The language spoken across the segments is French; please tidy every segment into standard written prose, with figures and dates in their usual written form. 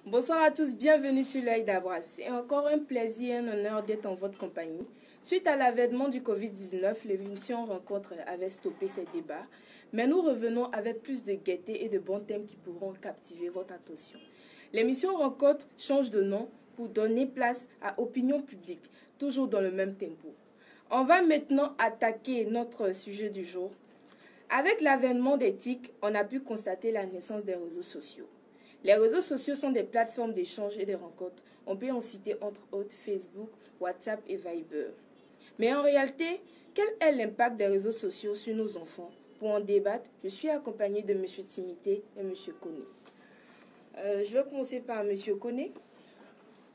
Bonsoir à tous, bienvenue sur l'œil d'Abras. C'est encore un plaisir et un honneur d'être en votre compagnie. Suite à l'avènement du Covid-19, l'émission Rencontre avait stoppé ces débats, mais nous revenons avec plus de gaieté et de bons thèmes qui pourront captiver votre attention. L'émission Rencontre change de nom pour donner place à Opinion publique, toujours dans le même tempo. On va maintenant attaquer notre sujet du jour. Avec l'avènement des TIC, on a pu constater la naissance des réseaux sociaux. Les réseaux sociaux sont des plateformes d'échange et de rencontres. On peut en citer entre autres Facebook, WhatsApp et Viber. Mais en réalité, quel est l'impact des réseaux sociaux sur nos enfants? Pour en débattre, je suis accompagnée de M. Timité et M. Koné. Je vais commencer par M. Koné.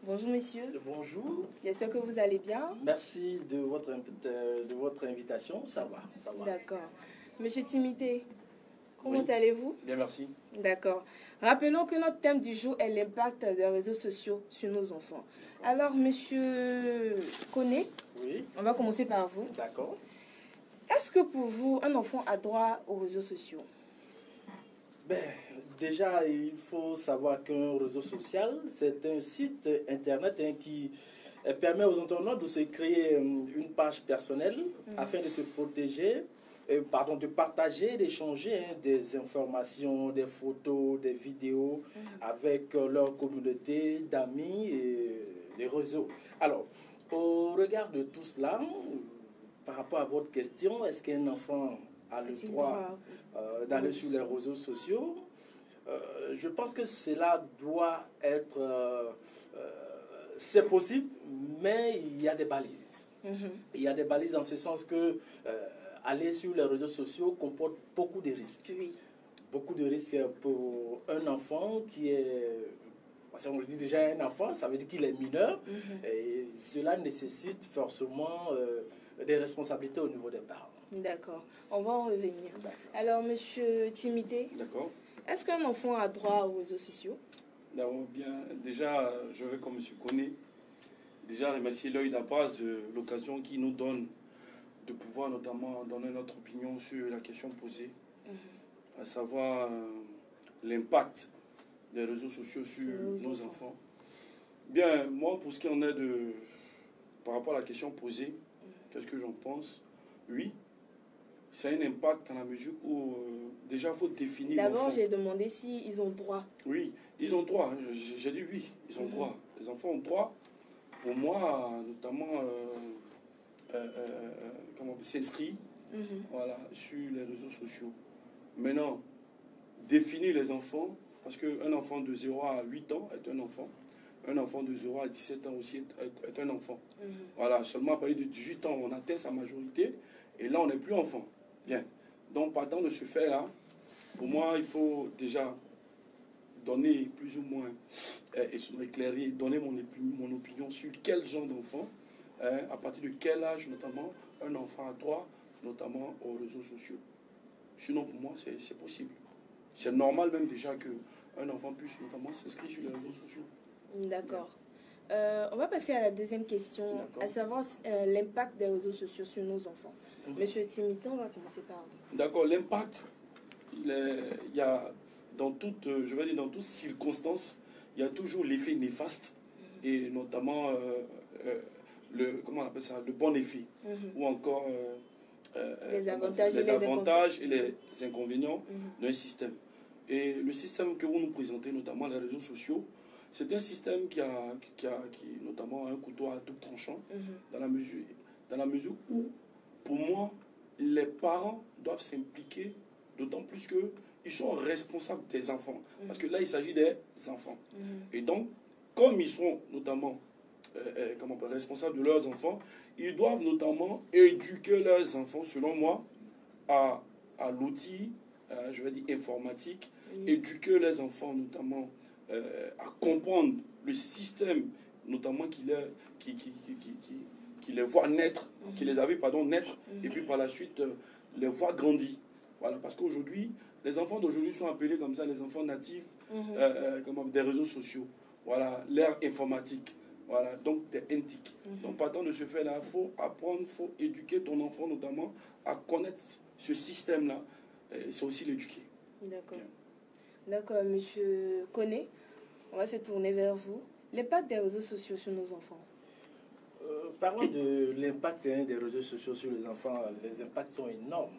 Bonjour messieurs. Bonjour. J'espère que vous allez bien. Merci de votre invitation. Ça va. D'accord. Monsieur Timité, comment allez-vous? Bien, merci. D'accord. Rappelons que notre thème du jour est l'impact des réseaux sociaux sur nos enfants. Alors, monsieur Koné, oui. On va commencer par vous. D'accord. Est-ce que pour vous, un enfant a droit aux réseaux sociaux? Déjà, il faut savoir qu'un réseau social, c'est un site internet qui permet aux internautes de se créer une page personnelle afin de se protéger, de partager, d'échanger des informations, des photos, des vidéos avec leur communauté d'amis et les réseaux. Alors, au regard de tout cela, par rapport à votre question, est-ce qu'un enfant a le droit d'aller sur les réseaux sociaux? Je pense que cela doit être... c'est possible, mais il y a des balises. Il y a des balises dans ce sens que aller sur les réseaux sociaux comporte beaucoup de risques. Oui. Beaucoup de risques pour un enfant qui est... Si on le dit déjà un enfant, ça veut dire qu'il est mineur. Et cela nécessite forcément des responsabilités au niveau des parents. D'accord. On va en revenir. Alors, monsieur Timité, d'accord. Est-ce qu'un enfant a droit aux réseaux sociaux? Bien, déjà, je vais, comme M. Koné, déjà remercier l'œil d'Abras de l'occasion qu'il nous donne de pouvoir notamment donner notre opinion sur la question posée, à savoir l'impact des réseaux sociaux sur nos enfants. Bien, moi, pour ce qui en est par rapport à la question posée, qu'est-ce que j'en pense? Oui, ça a un impact dans la mesure où, déjà, il faut définir... D'abord, j'ai demandé s'ils ont droit. Oui, ils ont droit. J'ai dit oui, ils ont droit. Les enfants ont droit. Pour moi, notamment, s'inscrire voilà, sur les réseaux sociaux. Maintenant, définir les enfants, parce qu'un enfant de 0 à 8 ans est un enfant. Un enfant de 0 à 17 ans aussi est un enfant. Voilà, seulement à partir de 18 ans, on atteint sa majorité, et là, on n'est plus enfant. Bien. Donc, partant de ce fait-là, pour moi, il faut déjà donner plus ou moins, éclairer, donner mon opinion sur quel genre d'enfant, à partir de quel âge, notamment, un enfant a droit, notamment, aux réseaux sociaux. Sinon, pour moi, c'est possible. C'est normal même déjà qu'un enfant puisse notamment s'inscrire sur les réseaux sociaux. D'accord. On va passer à la deuxième question, à savoir l'impact des réseaux sociaux sur nos enfants. Monsieur Timité, on va commencer par vous. D'accord, l'impact, il y a dans toutes, je vais dire dans toutes circonstances, il y a toujours l'effet néfaste et notamment comment on appelle ça, le bon effet ou encore les avantages et les inconvénients d'un système. Et le système que vous nous présentez, notamment les réseaux sociaux, c'est un système qui notamment un couteau à double tranchant dans la mesure où, pour moi, les parents doivent s'impliquer, d'autant plus qu'ils sont responsables des enfants. Parce que là, il s'agit des enfants. Et donc, comme ils sont notamment responsables de leurs enfants, ils doivent notamment éduquer leurs enfants, selon moi, à l'outil, je vais dire informatique, éduquer les enfants notamment à comprendre le système, notamment qui les voit naître, qui les a vus naître, et puis par la suite les voit grandir. Voilà, parce qu'aujourd'hui, les enfants d'aujourd'hui sont appelés comme ça, les enfants natifs des réseaux sociaux. Voilà, l'ère informatique. Voilà, donc des NTIC. Donc partant de ce fait-là, il faut apprendre, il faut éduquer ton enfant notamment à connaître ce système-là. C'est aussi l'éduquer. D'accord. D'accord, monsieur Koné. On va se tourner vers vous. L'impact des réseaux sociaux sur nos enfants. Parlons de l'impact des réseaux sociaux sur les enfants. Les impacts sont énormes.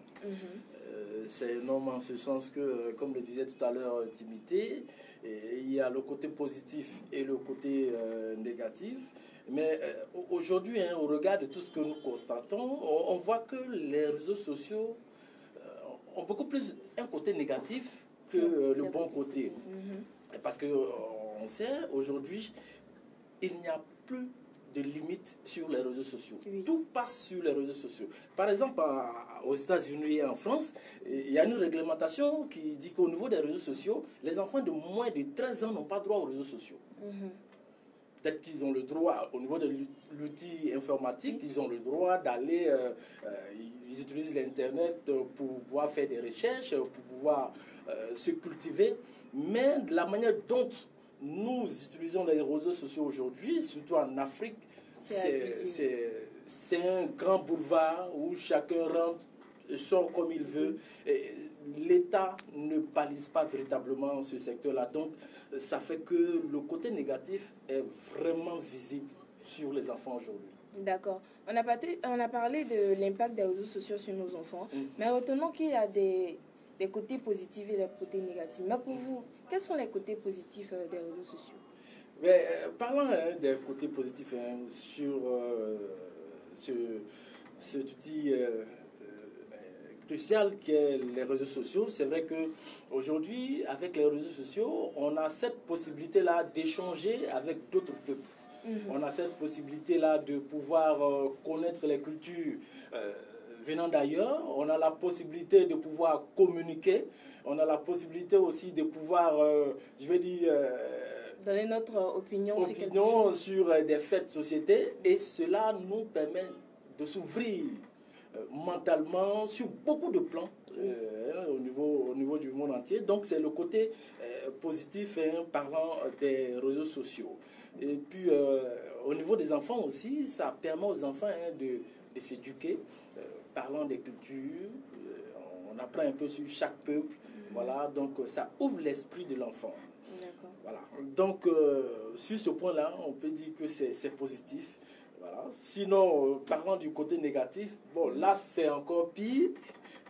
C'est énorme en ce sens que, comme le disait tout à l'heure Timité, il y a le côté positif et le côté négatif. Mais aujourd'hui, au regard de tout ce que nous constatons, on voit que les réseaux sociaux ont beaucoup plus un côté négatif que le bon côté. Parce qu'on sait, aujourd'hui, il n'y a plus de limites sur les réseaux sociaux. Oui. Tout passe sur les réseaux sociaux. Par exemple, aux États-Unis et en France, il y a une réglementation qui dit qu'au niveau des réseaux sociaux, les enfants de moins de 13 ans n'ont pas droit aux réseaux sociaux. Peut-être qu'ils ont le droit, au niveau de l'outil informatique, ils ont le droit d'aller, ils utilisent l'Internet pour pouvoir faire des recherches, pour pouvoir se cultiver. Mais de la manière dont nous utilisons les réseaux sociaux aujourd'hui, surtout en Afrique, c'est un grand boulevard où chacun rentre et sort comme il veut. L'État ne balise pas véritablement ce secteur-là. Donc, ça fait que le côté négatif est vraiment visible sur les enfants aujourd'hui. D'accord. On a parlé de l'impact des réseaux sociaux sur nos enfants, mais retenons qu'il y a des côtés positifs et des côtés négatifs. Mais pour vous, quels sont les côtés positifs des réseaux sociaux? Mais, parlons des côtés positifs sur cet outil crucial qu'est les réseaux sociaux. C'est vrai qu'aujourd'hui, avec les réseaux sociaux, on a cette possibilité-là d'échanger avec d'autres peuples. On a cette possibilité-là de pouvoir connaître les cultures venant d'ailleurs. On a la possibilité de pouvoir communiquer. On a la possibilité aussi de pouvoir, donner notre opinion sur des faits de société. Et cela nous permet de s'ouvrir mentalement sur beaucoup de plans au niveau du monde entier. Donc c'est le côté positif parlant des réseaux sociaux. Et puis au niveau des enfants aussi, ça permet aux enfants de s'éduquer, parlant des cultures, on apprend un peu sur chaque peuple, voilà, donc ça ouvre l'esprit de l'enfant. Voilà. Donc sur ce point-là, on peut dire que c'est positif. Voilà. Sinon, parlant du côté négatif, bon, là c'est encore pire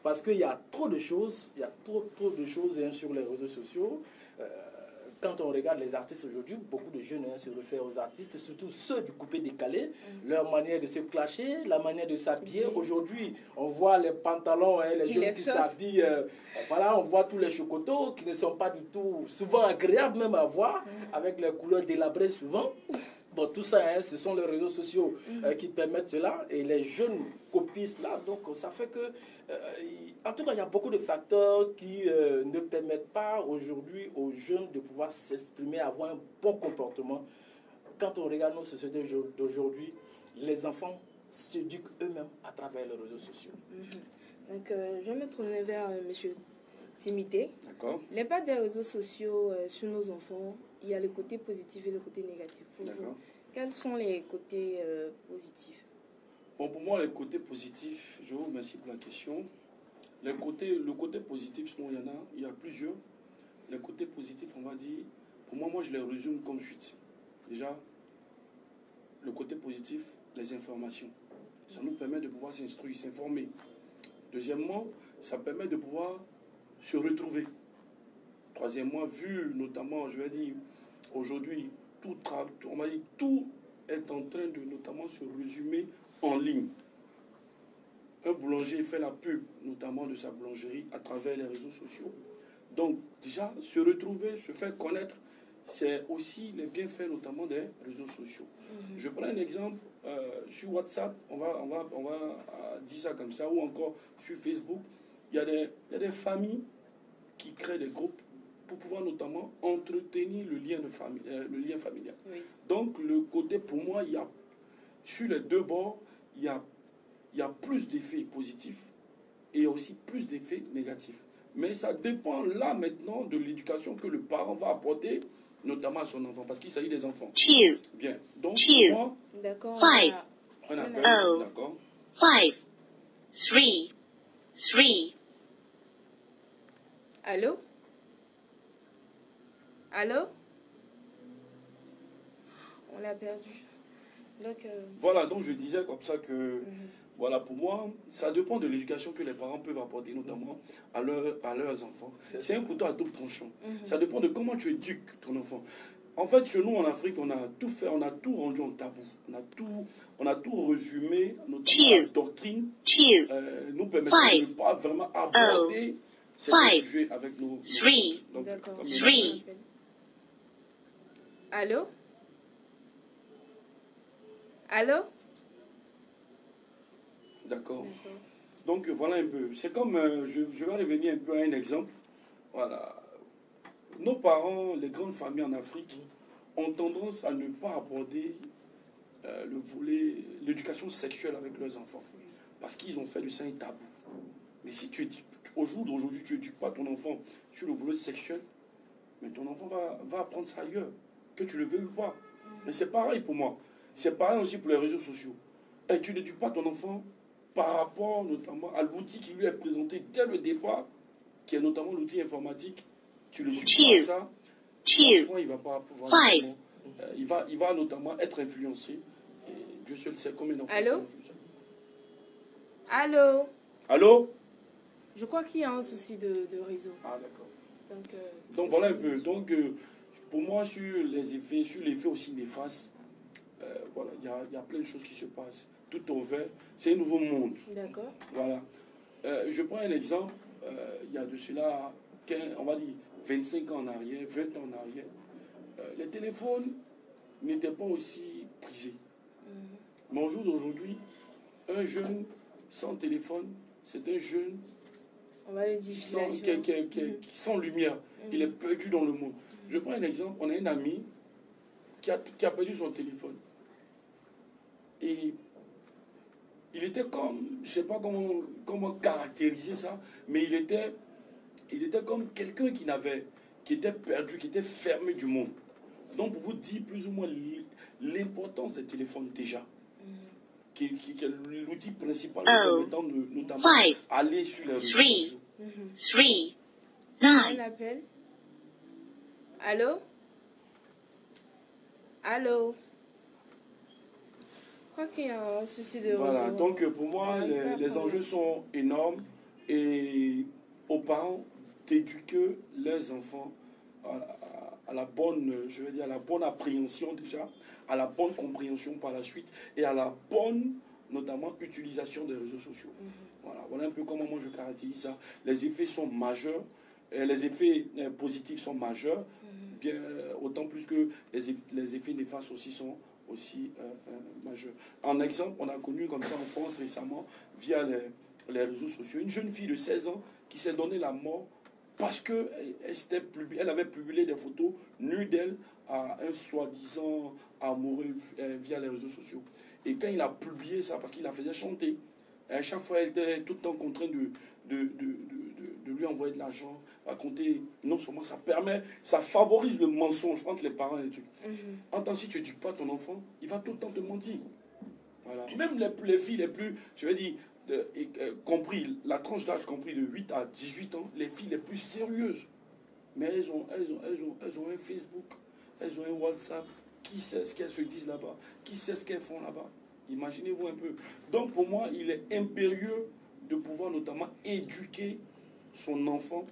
parce qu'il y a trop de choses, trop de choses sur les réseaux sociaux. Quand on regarde les artistes aujourd'hui, beaucoup de jeunes se réfèrent aux artistes, surtout ceux du coupé-décalé, leur manière de se clasher, la manière de s'habiller. Aujourd'hui, on voit les pantalons, les jeunes qui s'habillent, voilà, on voit tous les chocotos qui ne sont pas du tout, souvent agréables même à voir, avec les couleurs délabrées souvent. Bon, tout ça, ce sont les réseaux sociaux qui permettent cela et les jeunes copient cela. Donc, ça fait que, en tout cas, il y a beaucoup de facteurs qui ne permettent pas aujourd'hui aux jeunes de pouvoir s'exprimer, avoir un bon comportement. Quand on regarde nos sociétés d'aujourd'hui, les enfants s'éduquent eux-mêmes à travers les réseaux sociaux. Donc, je vais me tourner vers M. Timité. D'accord. L'impact des réseaux sociaux sur nos enfants, il y a le côté positif et le côté négatif. Pour vous, quels sont les côtés positifs? Bon, pour moi, les côtés positifs, je vous remercie pour la question. Le côté positif, il y a plusieurs. Les côtés positifs, on va dire, pour moi, je les résume comme suite. Déjà, le côté positif, les informations. Ça nous permet de pouvoir s'instruire, s'informer. Deuxièmement, ça permet de pouvoir se retrouver. Troisièmement, vu notamment, je vais dire, aujourd'hui, tout est en train de notamment se résumer en ligne. Un boulanger fait la pub, notamment de sa boulangerie, à travers les réseaux sociaux. Donc, déjà, se retrouver, se faire connaître, c'est aussi les bienfaits, notamment des réseaux sociaux. Je prends un exemple, sur WhatsApp, on va dire ça comme ça, ou encore sur Facebook, il y a des familles qui créent des groupes pour pouvoir notamment entretenir le lien familial. Oui. Donc, le côté, pour moi, sur les deux bords, il y a plus d'effets positifs et aussi plus d'effets négatifs. Mais ça dépend là maintenant de l'éducation que le parent va apporter, notamment à son enfant, parce qu'il s'agit des enfants. Bien. Donc, pour moi, d'accord. On appelle, d'accord. 5, 3, 3. Allô? Allô? on l'a perdu. Donc, Voilà, donc je disais comme ça que, voilà, pour moi, ça dépend de l'éducation que les parents peuvent apporter, notamment à leurs enfants. C'est un couteau à double tranchant. Ça dépend de comment tu éduques ton enfant. En fait, chez nous, en Afrique, on a tout fait, on a tout rendu en tabou. On a tout résumé, notamment la doctrine, nous permettant de ne pas vraiment aborder certains sujets avec nos... d'accord. comme Allô? Allô? D'accord. Donc voilà un peu. C'est comme, je vais revenir un peu à un exemple. Voilà. Nos parents, les grandes familles en Afrique, ont tendance à ne pas aborder le volet, l'éducation sexuelle avec leurs enfants. Parce qu'ils ont fait de ça un tabou. Mais si au jour d'aujourd'hui, tu n'éduques pas ton enfant sur le volet sexuel, mais ton enfant va apprendre ça ailleurs, que tu le veuilles ou pas. Mais c'est pareil pour moi. C'est pareil aussi pour les réseaux sociaux. Et tu n'éduques pas ton enfant par rapport notamment à l'outil qui lui est présenté dès le départ, qui est notamment l'outil informatique. Tu l'éduques pas à ça, franchement, il ne va pas pouvoir... il va notamment être influencé. Et Dieu seul sait combien d'enfants sont influencés. Allô? Allô? Je crois qu'il y a un souci de réseau. Ah, d'accord. Donc voilà un peu. Donc, pour moi, sur l'effet aussi néfaste, voilà, il y a plein de choses qui se passent. Tout au vert, c'est un nouveau monde. D'accord. Voilà. Je prends un exemple. Il y a de cela, on va dire, 25 ans en arrière, 20 ans en arrière. Les téléphones n'étaient pas aussi prisés. Mais au jour d'aujourd'hui, un jeune sans téléphone, c'est un jeune sans lumière. Il est perdu dans le monde. Je prends un exemple. On a un ami qui a perdu son téléphone. Et il était comme, je ne sais pas comment caractériser ça, mais il était comme quelqu'un qui était perdu, qui était fermé du monde. Donc, pour vous dire plus ou moins l'importance des téléphones déjà, qui est l'outil principal permettant notamment aller sur les réseaux sociaux. Un appel. Allô? Allô? Je crois qu'il y a un souci de réseau. Voilà, donc pour moi, les enjeux sont énormes et aux parents d'éduquer leurs enfants à la bonne, je veux dire, à la bonne appréhension déjà, à la bonne compréhension par la suite et à la bonne, notamment, utilisation des réseaux sociaux. Voilà un peu comment moi je caractérise ça. Les effets sont majeurs, les effets positifs sont majeurs, bien, autant plus que les effets néfastes aussi sont aussi majeurs. En exemple, on a connu comme ça en France récemment, via les réseaux sociaux, une jeune fille de 16 ans qui s'est donné la mort parce qu'elle avait publié des photos nues d'elle à un soi-disant amoureux via les réseaux sociaux. Et quand il a publié ça, parce qu'il la faisait chanter, à chaque fois elle était tout le temps contrainte de lui envoyer de l'argent, raconter, non seulement ça favorise le mensonge entre les parents et les trucs. En tant que si tu n'éduques pas ton enfant, il va tout le temps te mentir. Voilà. Même les filles les plus, je vais dire, compris, la tranche d'âge compris de 8 à 18 ans, les filles les plus sérieuses. Mais elles ont un Facebook, elles ont un WhatsApp. Qui sait ce qu'elles se disent là-bas? Qui sait ce qu'elles font là-bas? Imaginez-vous un peu. Donc pour moi, il est impérieux de pouvoir notamment éduquer son enfant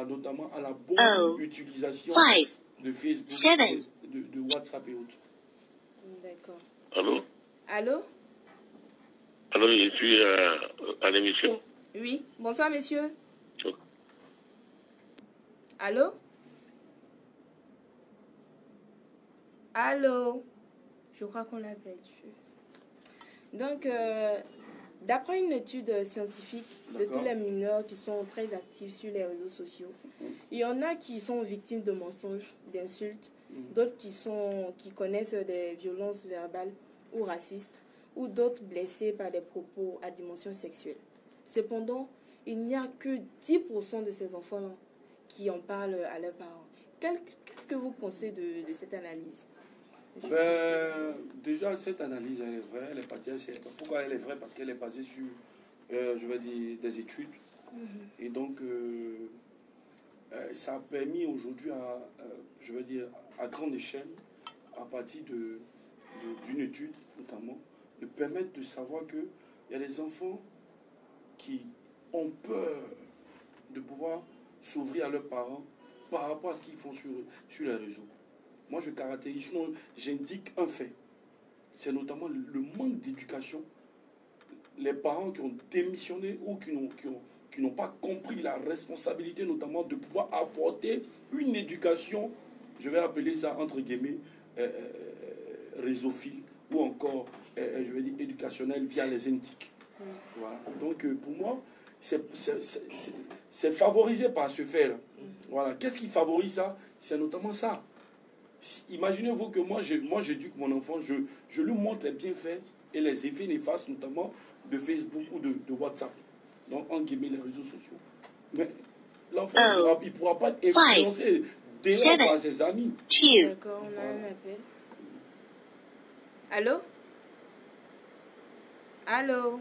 notamment à la bonne utilisation de Facebook, de WhatsApp et autres. D'accord. Allô? Allô? Allô, je suis à l'émission. Oui. Bonsoir, monsieur. Allô? Allô? Je crois qu'on l'a perdu. Donc, d'après une étude scientifique de tous les mineurs qui sont très actifs sur les réseaux sociaux, il y en a qui sont victimes de mensonges, d'insultes, d'autres qui connaissent des violences verbales ou racistes, ou d'autres blessés par des propos à dimension sexuelle. Cependant, il n'y a que 10% de ces enfants-là qui en parlent à leurs parents. Qu'est-ce que vous pensez de cette analyse? Déjà, cette analyse, elle est vraie. Elle est partie, pourquoi elle est vraie? Parce qu'elle est basée sur, je vais dire, des études. Et donc, ça a permis aujourd'hui, je veux dire, à grande échelle, à partir d'une étude, notamment, me permettent de savoir qu'il y a des enfants qui ont peur de pouvoir s'ouvrir à leurs parents par rapport à ce qu'ils font sur les réseaux. Moi, je caractérise, sinon j'indique un fait. C'est notamment le manque d'éducation. Les parents qui ont démissionné ou qui n'ont pas compris la responsabilité, notamment de pouvoir apporter une éducation, je vais appeler ça entre guillemets, réseauphile, ou encore, je vais dire, éducationnelle via les NTIC. Voilà. Donc, pour moi, c'est favorisé par ce fait-là. Voilà. Qu'est-ce qui favorise ça? C'est notamment ça. Imaginez-vous que moi j'éduque mon enfant, je lui montre les bienfaits et les effets néfastes, notamment de Facebook ou de WhatsApp. Donc, en guillemets, les réseaux sociaux. Mais l'enfant, il ne pourra pas être influencé dehors par ses amis. D'accord, on a un appel. Allô? Allô?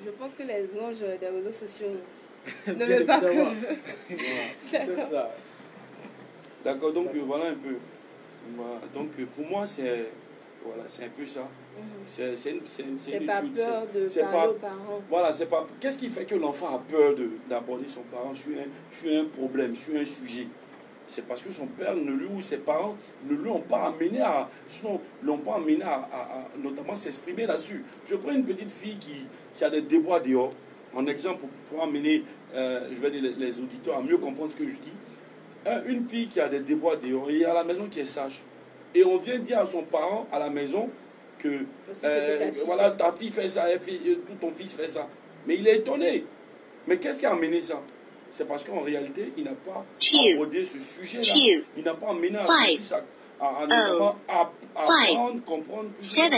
Je pense que les anges des réseaux sociaux ne veulent pas que... C'est ça. D'accord, donc voilà un peu. Voilà. Donc pour moi, c'est un peu ça. C'est une étude. Pas peur de parler aux parents. Voilà, c'est pas. Qu'est-ce qui fait que l'enfant a peur d'aborder son parent sur un problème, sur un sujet? C'est parce que son père ou ses parents ne l'ont pas amené à notamment s'exprimer là-dessus. Je prends une petite fille qui a des déboires dehors, en exemple pour amener, je vais dire, les auditeurs à mieux comprendre ce que je dis. Une fille qui a des déboires dehors et à la maison qui est sage. Et on vient dire à son parent à la maison que voilà, ta fille fait ça, tout ton fils fait ça. Mais il est étonné. Mais qu'est-ce qui a amené ça? C'est parce qu'en réalité, il n'a pas abordé ce sujet-là. Il n'a pas amené à son fils à apprendre, comprendre plus. On a un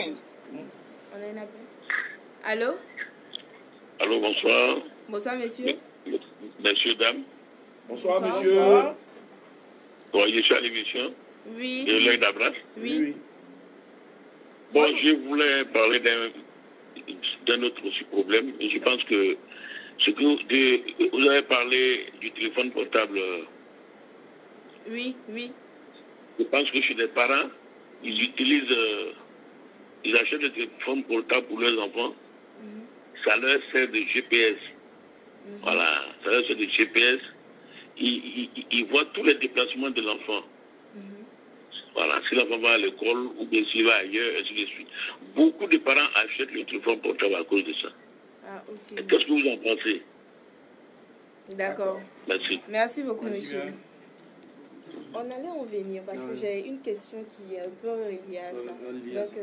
appel. Allô? Allô, bonsoir. Bonsoir, monsieur. Messieurs, dames. Bonsoir, monsieur. Bonsoir. Oui, je suis à l'émission. Oui. De l'œil d'Abrace. Oui. Bon, je voulais parler d'un autre aussi problème. Et je pense que vous avez parlé du téléphone portable. Oui. Je pense que chez les parents, ils achètent des téléphones portables pour leurs enfants. Ça leur sert de GPS. Voilà, ça leur sert de GPS. Ils voient tous les déplacements de l'enfant. Voilà, si l'enfant va à l'école ou bien s'il va ailleurs, ainsi de suite. Beaucoup de parents achètent le téléphone portable à cause de ça. Ah, ok. Qu'est-ce que vous en pensez? D'accord. Merci. Merci beaucoup, Merci monsieur. bien. On allait en venir parce que j'ai une question qui est un peu reliée à ça. Donc,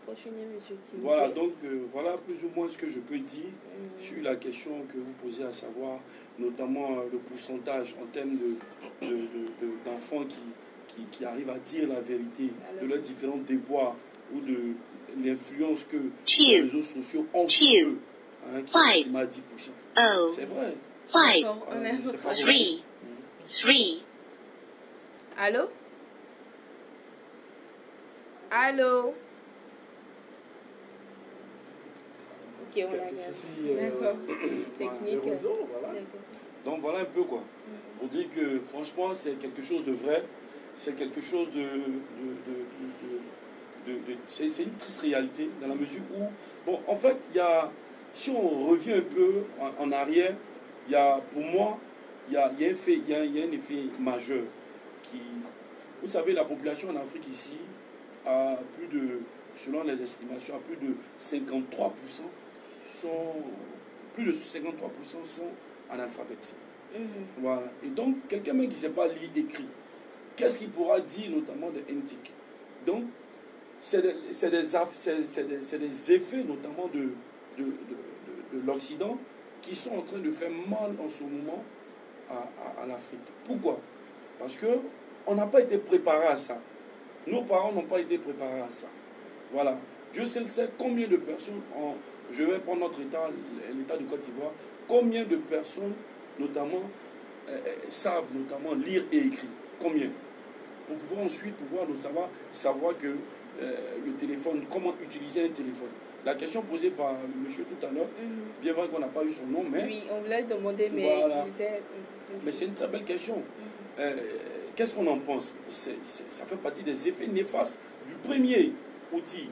continuez, monsieur Tini. Voilà, donc voilà plus ou moins ce que je peux dire sur la question que vous posez, à savoir notamment le pourcentage en termes d'enfants qui arrivent à dire la vérité de leurs différents déboires ou de l'influence que les réseaux sociaux ont sur eux, hein, qui est estimé à 10%. C'est vrai. D'accord, on a un autre appel. 3. Allô? Allô? Ok, on a Quelques soucis technique. de réseau, voilà. D'accord. Donc voilà un peu quoi. Pour dire que franchement c'est quelque chose de vrai, c'est quelque chose c'est une triste réalité dans la mesure où, bon en fait si on revient un peu en arrière, pour moi il y a un effet majeur qui, vous savez, la population en Afrique ici a selon les estimations, à plus de 53% sont analphabètes. Voilà. Et donc, quelqu'un même qui ne sait pas lire, écrit, qu'est-ce qu'il pourra dire notamment de NTIC? Donc, c'est des effets notamment de l'Occident qui sont en train de faire mal en ce moment à l'Afrique. Pourquoi? Parce qu'on n'a pas été préparé à ça. Nos parents n'ont pas été préparés à ça. Voilà. Dieu seul sait combien de personnes, je vais prendre notre État, l'État du Côte d'Ivoire, combien de personnes, notamment, savent notamment lire et écrire. Combien? Pour pouvoir ensuite savoir que le téléphone, comment utiliser un téléphone. La question posée par le monsieur tout à l'heure, bien vrai qu'on n'a pas eu son nom, mais... Oui, on voulait demander, mais... Voilà. Mais c'est une très belle question. qu'est-ce qu'on en pense? Ça fait partie des effets néfastes du premier outil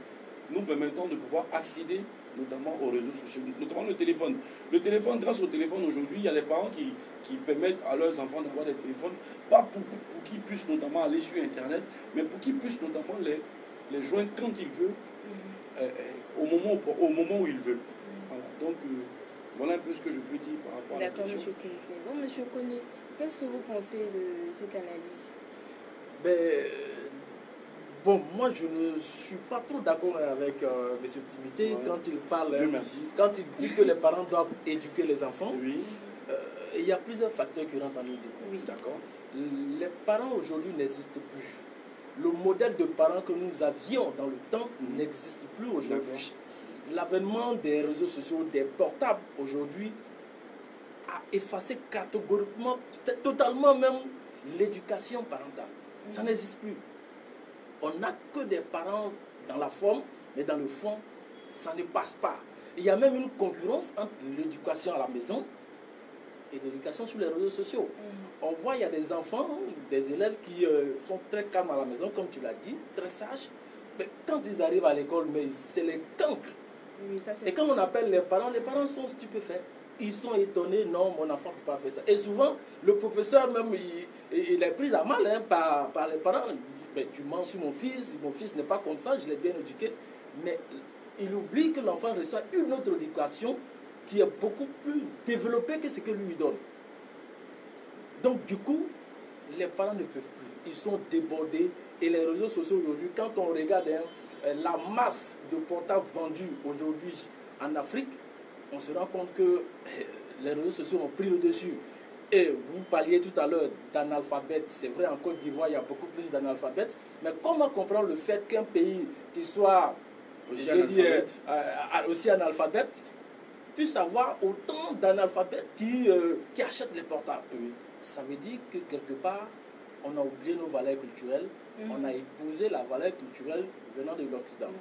nous permettant de pouvoir accéder notamment aux réseaux sociaux, notamment le téléphone. Le téléphone, grâce au téléphone aujourd'hui, il y a les parents qui permettent à leurs enfants d'avoir des téléphones, pas pour qu'ils puissent notamment aller sur Internet, mais pour qu'ils puissent notamment les joindre quand ils veulent, au moment où ils veulent. Voilà. Donc, voilà un peu ce que je peux dire par rapport à la question. D'accord, M. Timothée. Bon, M. Koné, qu'est-ce que vous pensez de cette analyse? Bon, moi je ne suis pas trop d'accord avec M. Timothée quand il parle, quand il dit que les parents doivent éduquer les enfants. Oui. Il y a plusieurs facteurs qui rentrent en ligne de compte. Oui. D'accord. Les parents aujourd'hui n'existent plus. Le modèle de parents que nous avions dans le temps n'existe plus aujourd'hui. L'avènement des réseaux sociaux, des portables aujourd'hui, a effacé catégoriquement, totalement même, l'éducation parentale. Ça n'existe plus. On n'a que des parents dans la forme, mais dans le fond, ça ne passe pas. Il y a même une concurrence entre l'éducation à la maison et l'éducation sur les réseaux sociaux. On voit, il y a des enfants, des élèves qui sont très calmes à la maison, comme tu l'as dit, très sages. Mais quand ils arrivent à l'école, c'est les cancres. Oui, ça, et quand on appelle les parents sont stupéfaits. Ils sont étonnés, non, mon enfant ne peut pas faire ça. Et souvent, le professeur même, il est pris à mal par les parents. Mais tu mens sur mon fils n'est pas comme ça, je l'ai bien éduqué. Mais il oublie que l'enfant reçoit une autre éducation qui est beaucoup plus développée que ce que lui donne. Donc du coup, les parents ne peuvent plus. Ils sont débordés. Et les réseaux sociaux aujourd'hui, quand on regarde la masse de portables vendus aujourd'hui en Afrique, on se rend compte que les réseaux sociaux ont pris le dessus. Et vous parliez tout à l'heure d'analphabètes. C'est vrai, en Côte d'Ivoire, il y a beaucoup plus d'analphabètes. Mais comment comprendre le fait qu'un pays qui soit aussi analphabète puisse avoir autant d'analphabètes qui achètent les portables? Ça veut dire que quelque part, on a oublié nos valeurs culturelles. On a épousé la valeur culturelle venant de l'Occident.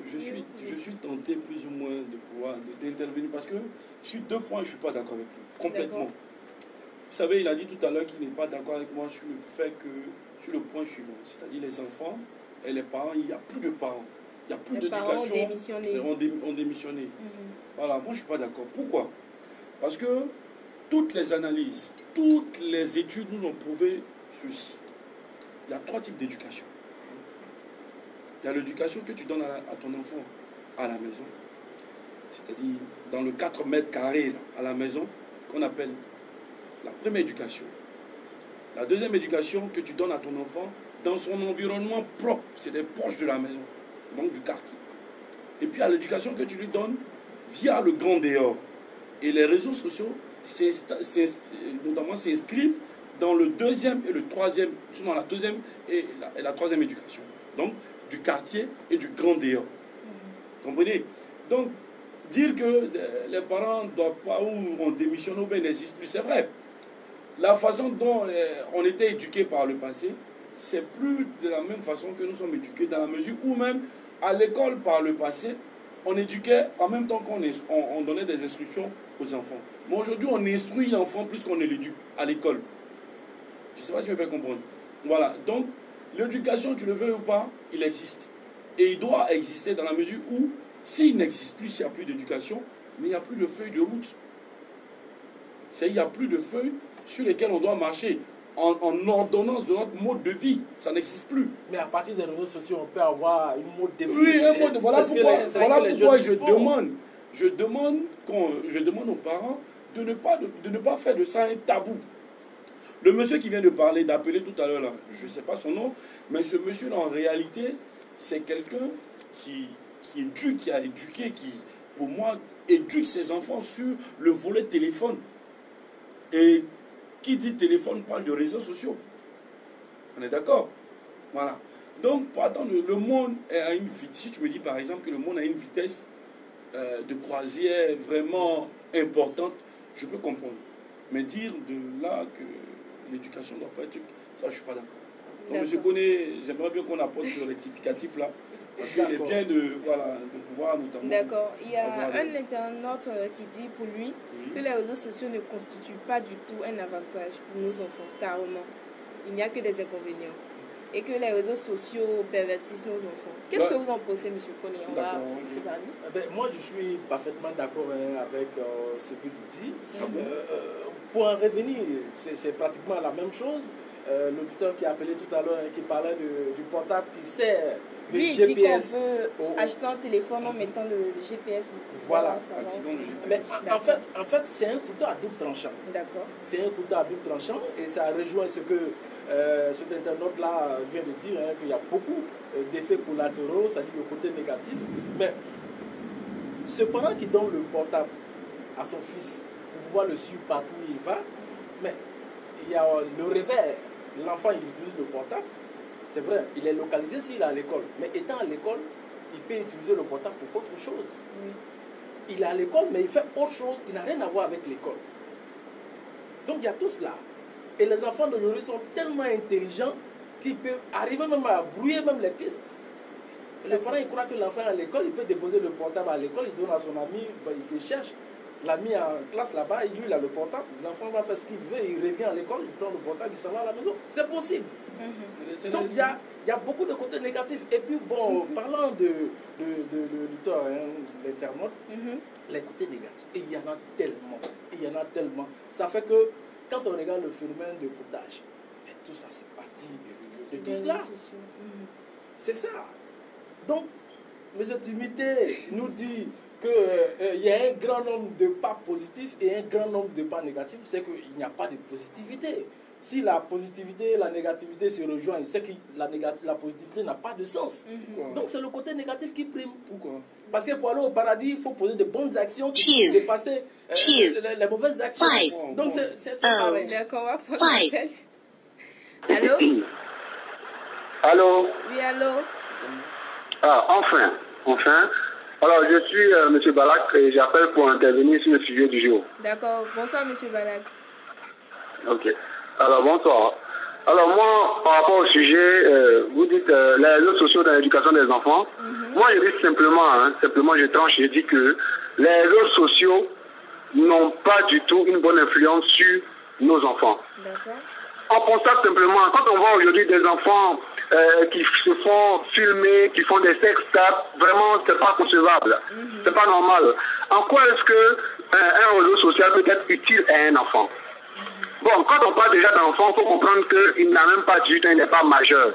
Je suis tenté plus ou moins d'intervenir parce que sur deux points, je ne suis pas d'accord avec lui, complètement. Vous savez, il a dit tout à l'heure qu'il n'est pas d'accord avec moi sur le fait que, sur le point suivant, c'est-à-dire les enfants et les parents, il n'y a plus de parents. Il n'y a plus d'éducation. Les parents ont démissionné. Voilà, moi je ne suis pas d'accord. Pourquoi? Parce que toutes les analyses, toutes les études nous ont prouvé ceci. Il y a trois types d'éducation. Il y a l'éducation que tu donnes à ton enfant à la maison. C'est-à-dire dans le 4 mètres carrés là, à la maison, qu'on appelle la première éducation. La deuxième éducation que tu donnes à ton enfant dans son environnement propre, c'est les proches de la maison, donc du quartier. Et puis il y a l'éducation que tu lui donnes via le grand dehors. Et les réseaux sociaux notamment s'inscrivent dans le deuxième et le troisième, dans la deuxième et la troisième éducation. Donc, du quartier et du grand dehors. Comprenez? Donc, dire que les parents ne doivent pas ou ont démissionné ou bien n'existent plus, c'est vrai. La façon dont on était éduqués par le passé, c'est plus de la même façon que nous sommes éduqués, dans la mesure où même à l'école par le passé, on éduquait en même temps qu'on donnait des instructions aux enfants. Mais aujourd'hui, on instruit l'enfant plus qu'on ne l'éduque à l'école. Je ne sais pas si je me fais comprendre. Voilà. Donc, l'éducation, tu le veux ou pas, il existe. Et il doit exister dans la mesure où, s'il n'existe plus, s'il n'y a plus d'éducation, mais il n'y a plus de feuilles de route. Il n'y a plus de feuilles sur lesquelles on doit marcher en ordonnance de notre mode de vie. Ça n'existe plus. Mais à partir des réseaux sociaux, on peut avoir une mode de vie. Oui, un mode de vie. Voilà pourquoi je demande aux parents de ne pas faire de ça un tabou. Le monsieur qui vient de parler, d'appeler tout à l'heure, là, je ne sais pas son nom, mais ce monsieur-là, en réalité, c'est quelqu'un qui a éduqué, qui, pour moi, éduque ses enfants sur le volet téléphone. Et qui dit téléphone parle de réseaux sociaux. On est d'accord? Voilà. Donc, pourtant, le monde a une vitesse. Si tu me dis, par exemple, que le monde a une vitesse de croisière vraiment importante, je peux comprendre. Mais dire de là que l'éducation ne doit pas être... Ça, je ne suis pas d'accord. Donc, M. Koné, j'aimerais bien qu'on apporte ce rectificatif là Parce qu'il est bien de pouvoir notamment... D'accord. Il y a un internaute qui dit pour lui que les réseaux sociaux ne constituent pas du tout un avantage pour nos enfants, carrément. Il n'y a que des inconvénients. Et que les réseaux sociaux pervertissent nos enfants. Qu'est-ce que vous en pensez, M. Koné? On va se parler. Moi, je suis parfaitement d'accord avec ce qu'il dit. Pour en revenir, c'est pratiquement la même chose. L'auditeur qui a appelé tout à l'heure, qui parlait du portable qui sert de GPS. Il dit qu'on peut acheter un téléphone en mettant le GPS. Voilà. Mais en fait, c'est un couteau à double tranchant. D'accord. C'est un couteau à double tranchant et ça rejoint ce que cet internaute-là vient de dire, qu'il y a beaucoup d'effets collatéraux, c'est-à-dire le côté négatif. Mais ce parent qui donne le portable à son fils pour pouvoir le suivre partout où il va, mais il y a le réveil. L'enfant, il utilise le portable. C'est vrai, il est localisé s'il est à l'école. Mais étant à l'école, il peut utiliser le portable pour autre chose. Oui. Il est à l'école, mais il fait autre chose qui n'a rien à voir avec l'école. Donc il y a tout cela. Et les enfants d'aujourd'hui sont tellement intelligents qu'ils peuvent arriver même à brouiller même les pistes. Le parent, il croit que l'enfant est à l'école, il peut déposer le portable à l'école, il donne à son ami, il se cherche. L'ami en classe là-bas, lui, il a le portable. L'enfant va faire ce qu'il veut, il revient à l'école, il prend le portable, il s'en va à la maison. C'est possible. Donc, il y a beaucoup de côtés négatifs. Et puis, bon, parlant de l'auditeur, l'internaute, les côtés négatifs, et il y en a tellement. Il y en a tellement. Ça fait que, quand on regarde le phénomène de courtage, tout ça, c'est parti de tout cela. C'est ça. Donc, M. Timité nous dit qu'il y a un grand nombre de pas positifs et un grand nombre de pas négatifs, c'est qu'il n'y a pas de positivité. Si la positivité et la négativité se rejoignent, c'est que la positivité n'a pas de sens. Donc c'est le côté négatif qui prime. Pourquoi? Parce que pour aller au paradis, il faut poser de bonnes actions qui dépasser les mauvaises actions. Donc c'est pareil. D'accord, on va prendre l'appel. Allô? Allô? Oui, allô? Ah, enfin. Alors, je suis M. Balak et j'appelle pour intervenir sur le sujet du jour. D'accord. Bonsoir, M. Balak. Ok. Alors, bonsoir. Alors, moi, par rapport au sujet, vous dites les réseaux sociaux dans l'éducation des enfants. Moi, je dis simplement, je tranche, je dis que les réseaux sociaux n'ont pas du tout une bonne influence sur nos enfants. D'accord. On constate simplement, quand on voit aujourd'hui des enfants qui se font filmer, qui font des sextapes, vraiment, c'est pas concevable. C'est pas normal. En quoi est-ce que un réseau social peut être utile à un enfant? Bon, quand on parle déjà d'enfant, il faut comprendre qu'il n'a même pas 18 ans, il n'est pas majeur.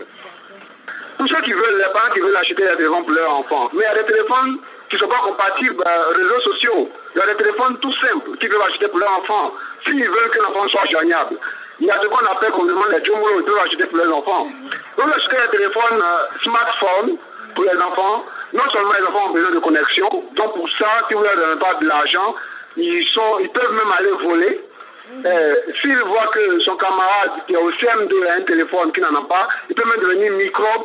Tous ceux qui veulent, les parents qui veulent acheter des téléphones pour leur enfant, mais il y a des téléphones qui ne sont pas compatibles réseaux sociaux. Il y a des téléphones tout simples qu'ils peuvent acheter pour leur enfant, s'ils veulent que l'enfant soit joignable. Il y a ce qu'on appelle, qu'on demande les Jomolo, ils peuvent acheter pour leurs enfants. Ils peuvent acheter un téléphone smartphone pour les enfants. Non seulement les enfants ont besoin de connexion, donc pour ça, si vous ne leur donnez pas de l'argent, ils peuvent même aller voler. S'il voit que son camarade qui est au CM2 a un téléphone qui n'en a pas, il peut même devenir microbe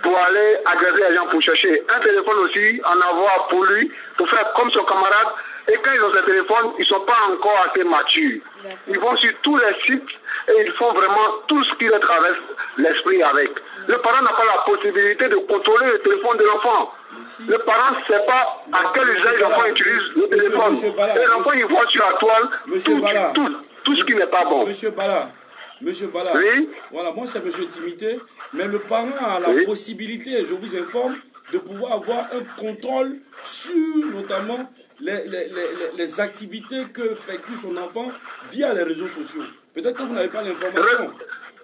pour aller agresser les gens pour chercher un téléphone aussi, en avoir pour lui, pour faire comme son camarade. Et quand ils ont ce téléphone, ils ne sont pas encore assez matures. Ils vont sur tous les sites et ils font vraiment tout ce qui leur traverse l'esprit avec. Le parent n'a pas la possibilité de contrôler le téléphone de l'enfant. Le parent ne sait pas à quel usage l'enfant utilise le téléphone. Et l'enfant, il voit sur la toile tout ce qui n'est pas bon. Monsieur Bala, oui? Voilà, moi c'est Monsieur Timité, mais le parent a la possibilité, je vous informe, de pouvoir avoir un contrôle sur notamment les activités que effectue son enfant via les réseaux sociaux. Peut-être que vous n'avez pas l'information.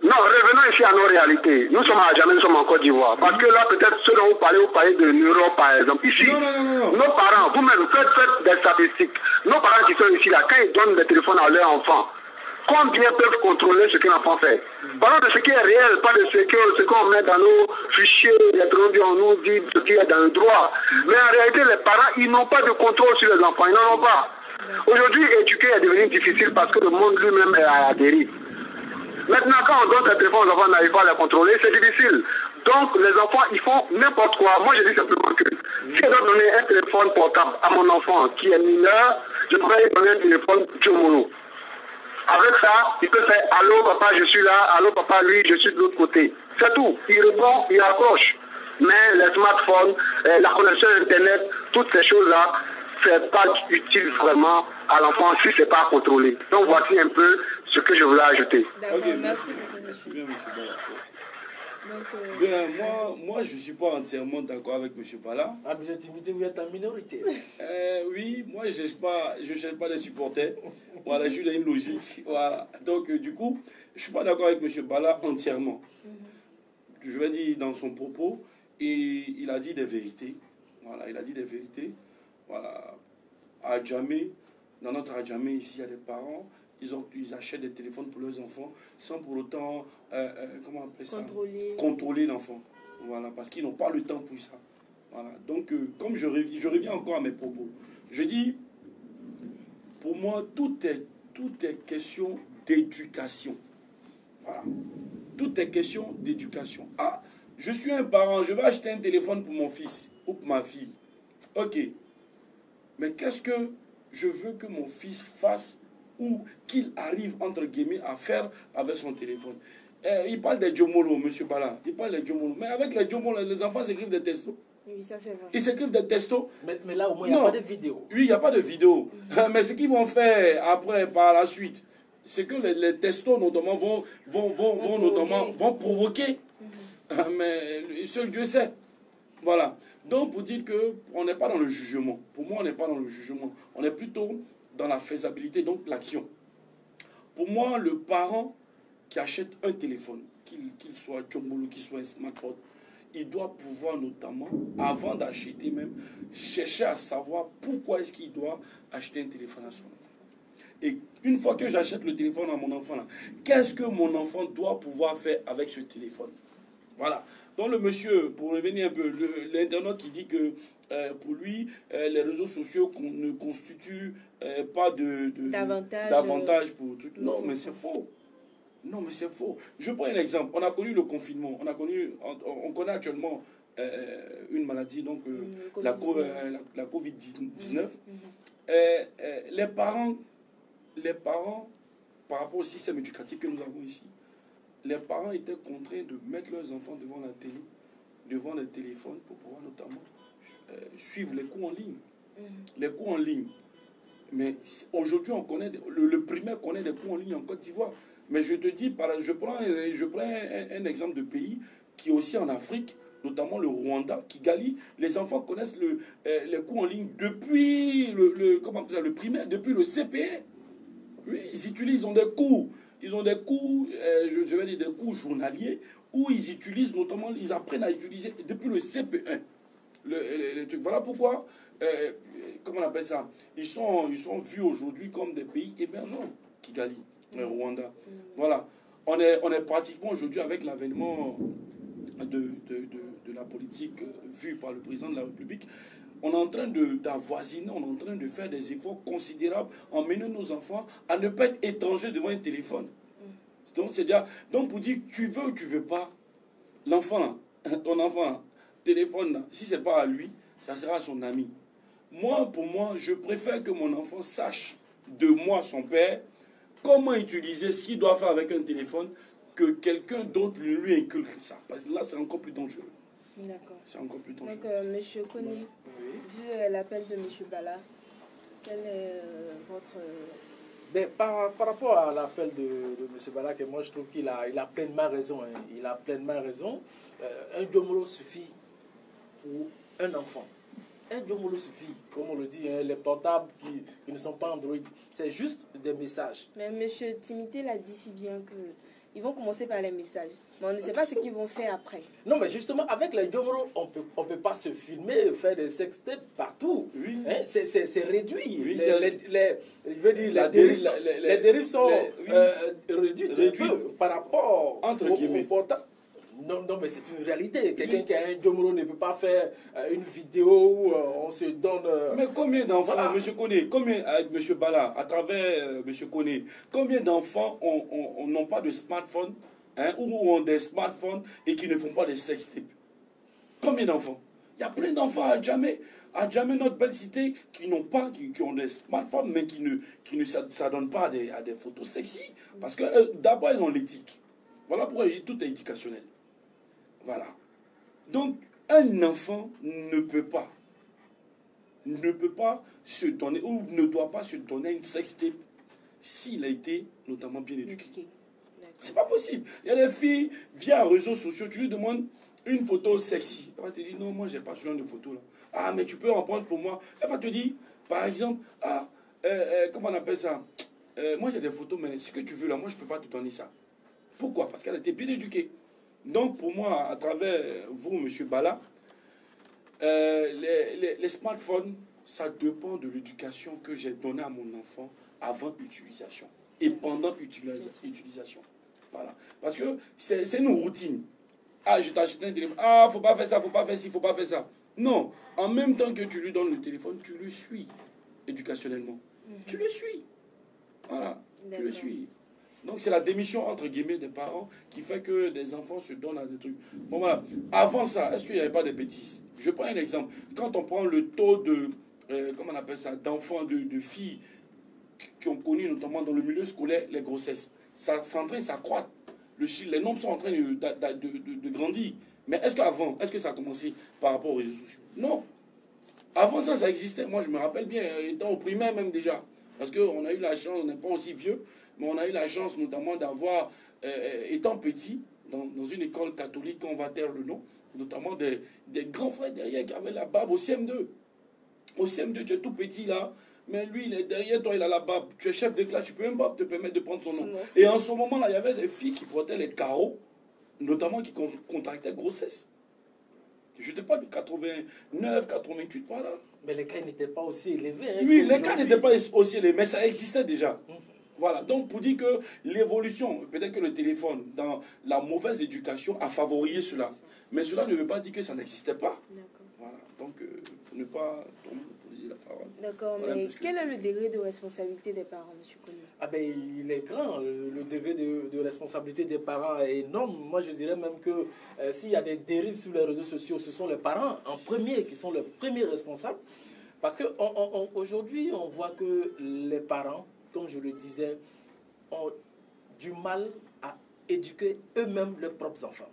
Non, revenons ici à nos réalités. Nous sommes à Djamena, nous sommes en Côte d'Ivoire. Parce que là, peut-être, ceux dont vous parlez de l'Europe, par exemple. Ici, non. Nos parents, vous-même, faites des statistiques. Nos parents qui sont ici, là, quand ils donnent des téléphones à leurs enfants, combien peuvent contrôler ce que l'enfant fait? Parlons de ce qui est réel, pas de ce qu'on met dans nos fichiers électroniques, on nous dit ce qui est dans le droit. Mais en réalité, les parents, ils n'ont pas de contrôle sur les enfants, ils n'en ont pas. Aujourd'hui, éduquer est devenu difficile parce que le monde lui-même est à la dérive. Maintenant, quand on donne des téléphones aux enfants, on n'arrive pas à les contrôler, c'est difficile. Donc, les enfants, ils font n'importe quoi. Moi, je dis simplement que si je dois donner un téléphone portable à mon enfant qui est mineur, je pourrais lui donner un téléphone Jomolo. Avec ça, il peut faire « Allô, papa, je suis là. Allô, papa, lui, je suis de l'autre côté. » C'est tout. Il répond, il accroche. Mais les smartphones, la connexion Internet, toutes ces choses-là, c'est pas utile vraiment à l'enfant si c'est pas contrôlé. Donc voici un peu ce que je voulais ajouter. D'accord, Ok, merci beaucoup, merci monsieur. bien, monsieur Bala. Donc, Bien, moi, je ne suis pas entièrement d'accord avec monsieur Bala. Ah, monsieur Timité, vous êtes en minorité. Oui, moi, je ne cherche pas des supporters. Voilà, je suis dans une logique. Voilà. Donc, du coup, je ne suis pas d'accord avec monsieur Bala entièrement. Je vais dire dans son propos, et il a dit des vérités. Voilà, il a dit des vérités. Voilà. À Djamé, dans notre Djamé, ici, il y a des parents, ils achètent des téléphones pour leurs enfants sans pour autant, comment on appelle ça, contrôler l'enfant. Voilà, parce qu'ils n'ont pas le temps pour ça. Voilà. Donc, comme je reviens encore à mes propos, je dis, pour moi, tout est question d'éducation. Voilà. Tout est question d'éducation. Ah, je suis un parent, je vais acheter un téléphone pour mon fils ou pour ma fille. Ok. Mais qu'est-ce que je veux que mon fils fasse ou qu'il arrive, entre guillemets, à faire avec son téléphone? Il parle des Djomolo, M. Bala. Il parle des Djomolo. Mais avec les Djomolo, les enfants s'écrivent des textos. oui, ça c'est vrai. Ils s'écrivent des textos. Mais là, au moins, il n'y a pas de vidéo. Oui, il n'y a pas de vidéo. Mais ce qu'ils vont faire après, par la suite, c'est que les textos, notamment, vont provoquer. Mais seul Dieu sait. Voilà. Donc, pour dire qu'on n'est pas dans le jugement. Pour moi, on n'est pas dans le jugement. On est plutôt dans la faisabilité, donc l'action. Pour moi, le parent qui achète un téléphone, qu'il soit Tchombolo, qu'il soit un smartphone, il doit pouvoir notamment, avant d'acheter même, chercher à savoir pourquoi est-ce qu'il doit acheter un téléphone à son enfant. Et une fois que j'achète le téléphone à mon enfant, qu'est-ce que mon enfant doit pouvoir faire avec ce téléphone? Voilà. Donc le monsieur, pour revenir un peu, l'internaute qui dit que pour lui, les réseaux sociaux ne constituent pas d'avantage pour tout. Non, mais c'est faux. Non, mais c'est faux. Je prends un exemple. On a connu le confinement. On connaît actuellement une maladie, donc la COVID-19. Les parents, par rapport au système éducatif que nous avons ici, les parents étaient contraints de mettre leurs enfants devant la télé, devant les téléphones, pour pouvoir notamment suivre les cours en ligne. Les cours en ligne. Mais aujourd'hui, on connaît, le primaire connaît des cours en ligne en Côte d'Ivoire. Mais je te dis, je prends un exemple de pays qui est aussi en Afrique, notamment le Rwanda, Kigali. Les enfants connaissent les cours en ligne depuis le primaire, depuis le CPE. Oui, ils ont des cours. Ils ont des cours, je vais dire des cours journaliers, où ils utilisent notamment, ils apprennent à utiliser depuis le CP1. Le truc. Voilà pourquoi, comment on appelle ça, ils sont vus aujourd'hui comme des pays émergents, Kigali, Rwanda. Voilà. On est pratiquement aujourd'hui avec l'avènement de la politique vue par le président de la République. On est en train d'avoisiner, on est en train de faire des efforts considérables en menant nos enfants à ne pas être étrangers devant un téléphone. Donc pour dire tu veux ou tu veux pas, l'enfant, ton enfant, téléphone, si ce n'est pas à lui, ça sera à son ami. Pour moi, je préfère que mon enfant sache de moi, son père, comment utiliser ce qu'il doit faire avec un téléphone, que quelqu'un d'autre lui inculque ça. Parce que là, c'est encore plus dangereux. D'accord. C'est encore plus dangereux. Donc, monsieur Kony, vu l'appel de monsieur Bala, quel est votre... Mais par rapport à l'appel de M. Bala, moi je trouve qu'il a pleinement raison. Hein. Il a pleinement raison. Un Djomolo suffit pour un enfant. Un Djomolo suffit, comme on le dit, hein, les portables qui ne sont pas Android. C'est juste des messages. Mais M. Timité l'a dit si bien que ils vont commencer par les messages. Mais on ne sait pas ce qu'ils vont faire après. Non, mais justement, avec les Djomolo, on peut pas se filmer, faire des sextapes partout. Oui. Hein, c'est réduit. Oui, les dérives sont réduites par rapport au portable. Non, mais c'est une réalité. Quelqu'un qui a un Djomolo ne peut pas faire une vidéo où on se donne... Mais combien d'enfants, voilà. M. Koné, avec M. Bala, à travers M. Koné, combien d'enfants n'ont pas de smartphone, hein, ou ont des smartphones et qui ne font pas des sextapes? Combien d'enfants? Il y a plein d'enfants à Djamé, notre belle cité, qui ont des smartphones, mais qui ne s'adonnent pas à des photos sexy. Parce que d'abord, ils ont l'éthique. Voilà pourquoi tout est éducationnel. Voilà. Donc, Un enfant ne peut pas se donner, ou ne doit pas se donner une sextape s'il a été notamment bien éduqué. C'est pas possible. Il y a des filles, via les réseaux sociaux, tu lui demandes une photo sexy. Elle va te dire, non, moi, j'ai pas ce genre de photo là. Ah, mais tu peux en prendre pour moi. Elle va te dire, par exemple, comment on appelle ça? Moi, j'ai des photos, mais ce que tu veux là, moi, je peux pas te donner ça. Pourquoi? Parce qu'elle a été bien éduquée. Donc, pour moi, à travers vous, monsieur Bala, les smartphones, ça dépend de l'éducation que j'ai donnée à mon enfant avant utilisation et pendant utilisation. Voilà. Parce que c'est une routine. Ah, je t'ai acheté un téléphone. Ah, faut pas faire ça, faut pas faire ci, faut pas faire ça. Non. En même temps que tu lui donnes le téléphone, tu le suis éducationnellement. Tu le suis. Voilà. Tu le suis. Donc c'est la démission entre guillemets des parents qui fait que des enfants se donnent à des trucs. Bon voilà. Avant ça, est-ce qu'il n'y avait pas de bêtises? Je prends un exemple. Quand on prend le taux de, comment on appelle ça, d'enfants, de filles qui ont connu notamment dans le milieu scolaire les grossesses, ça c'est en train de s'accroître. Les nombres sont en train de grandir. Mais est-ce qu'avant, est-ce que ça a commencé par rapport aux réseaux sociaux? Non. Avant ça, ça existait. Moi, je me rappelle bien, étant au primaire même déjà. Parce qu'on a eu la chance, on n'est pas aussi vieux, mais on a eu la chance notamment d'avoir, étant petit, dans une école catholique, on va taire le nom, notamment des grands frères derrière qui avaient la barbe au CM2. Au CM2, tu es tout petit là, mais lui, il est derrière toi, il a la barbe. Tu es chef de classe, tu peux même pas te permettre de prendre son nom. Et en ce moment-là, il y avait des filles qui portaient les carreaux, notamment qui contractaient grossesse. Je ne te parle de 89, 88 par là. Mais les cas n'étaient pas aussi élevés. Hein, oui, les cas n'étaient pas aussi élevés, mais ça existait déjà. Voilà, donc pour dire que l'évolution, peut-être que le téléphone, dans la mauvaise éducation, a favorisé cela. Mais cela ne veut pas dire que ça n'existait pas. Voilà, donc pour ne pas poser la parole. D'accord, voilà, mais quel est le degré de responsabilité des parents, M. Koné? Ah ben, il est grand, le degré de responsabilité des parents est énorme. Moi, je dirais même que s'il y a des dérives sur les réseaux sociaux, ce sont les parents en premier qui sont les premiers responsables. Parce qu'aujourd'hui, on voit que les parents, comme je le disais, ont du mal à éduquer eux-mêmes leurs propres enfants.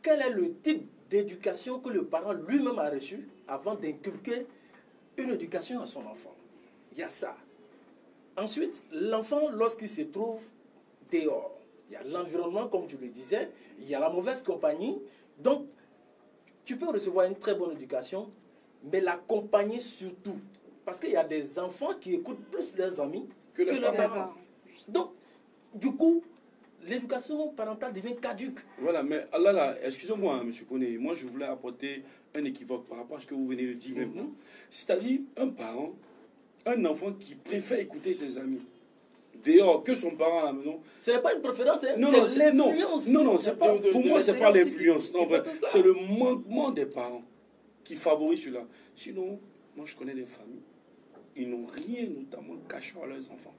Quel est le type d'éducation que le parent lui-même a reçu avant d'inculquer une éducation à son enfant? Il y a ça. Ensuite, l'enfant, lorsqu'il se trouve dehors, il y a l'environnement, comme tu le disais, il y a la mauvaise compagnie. Donc, tu peux recevoir une très bonne éducation, mais la compagnie surtout. Parce qu'il y a des enfants qui écoutent plus leurs amis que leurs parents. Donc, du coup, l'éducation parentale devient caduque. Voilà, mais Allah là, excusez-moi, hein, M. Koné, moi je voulais apporter un équivoque par rapport à ce que vous venez de dire maintenant. C'est-à-dire, un parent, un enfant qui préfère écouter ses amis dehors que son parent à la maison. Ce n'est pas une préférence, hein? Non, c'est l'influence. Non, c'est pas, pour moi, c'est pas l'influence. Non, en fait, c'est le manquement des parents qui favorise cela. Sinon, moi je connais des familles, ils n'ont rien notamment caché à leurs enfants.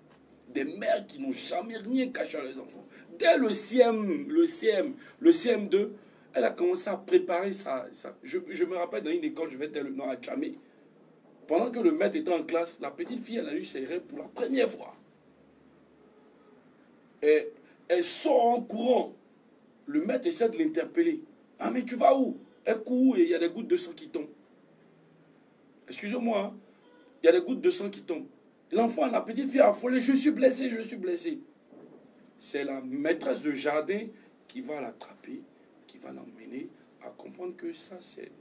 Des mères qui n'ont jamais rien caché à leurs enfants. Dès le CM2, elle a commencé à préparer ça. Je me rappelle dans une école, je vais dire le nom à Tchamé. Pendant que le maître était en classe, la petite fille, elle a eu ses règles pour la première fois. Et elle sort en courant. Le maître essaie de l'interpeller. Ah, mais tu vas où? Elle court et il y a des gouttes de sang qui tombent. Excusez-moi, hein? Il y a des gouttes de sang qui tombent. L'enfant, la petite fille a affolé, je suis blessé, je suis blessé. C'est la maîtresse de jardin qui va l'attraper, qui va l'emmener à comprendre que ça, c'est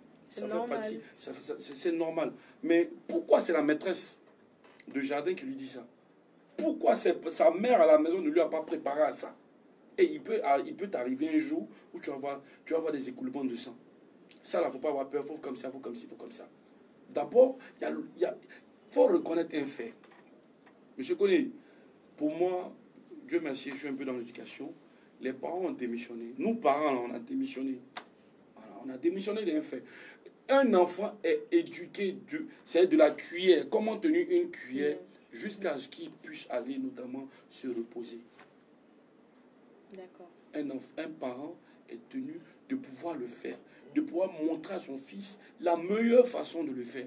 normal. Mais pourquoi c'est la maîtresse de jardin qui lui dit ça? Pourquoi sa mère à la maison ne lui a pas préparé à ça? Et il peut t'arriver un jour où tu vas avoir des écoulements de sang. Ça, là, il ne faut pas avoir peur, il faut comme ça, il faut comme ci, il faut comme ça. D'abord, il faut reconnaître un fait. Monsieur Koné, pour moi, Dieu merci, je suis un peu dans l'éducation. Les parents ont démissionné. Nous, parents, on a démissionné. Voilà, on a démissionné d'un fait. Un enfant est éduqué, c'est de la cuillère. Comment tenir une cuillère jusqu'à ce qu'il puisse aller notamment se reposer. D'accord. Un parent est tenu de pouvoir le faire, de pouvoir montrer à son fils la meilleure façon de le faire.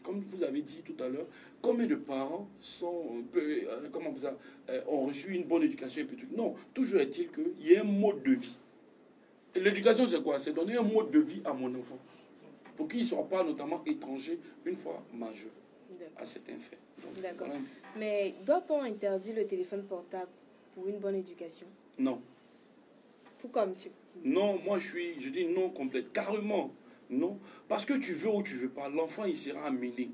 Comme vous avez dit tout à l'heure, combien de parents ont reçu une bonne éducation et puis tout. Non, toujours est-il qu'il y a un mode de vie. l'éducation, c'est quoi? C'est donner un mode de vie à mon enfant. Pour qu'il ne soit pas notamment étranger une fois majeur à certains faits. D'accord. Voilà. Mais doit-on interdire le téléphone portable pour une bonne éducation? Non. Pourquoi, monsieur? Non, moi je dis non complète, carrément. Non. Parce que tu veux ou tu ne veux pas, l'enfant il sera amené.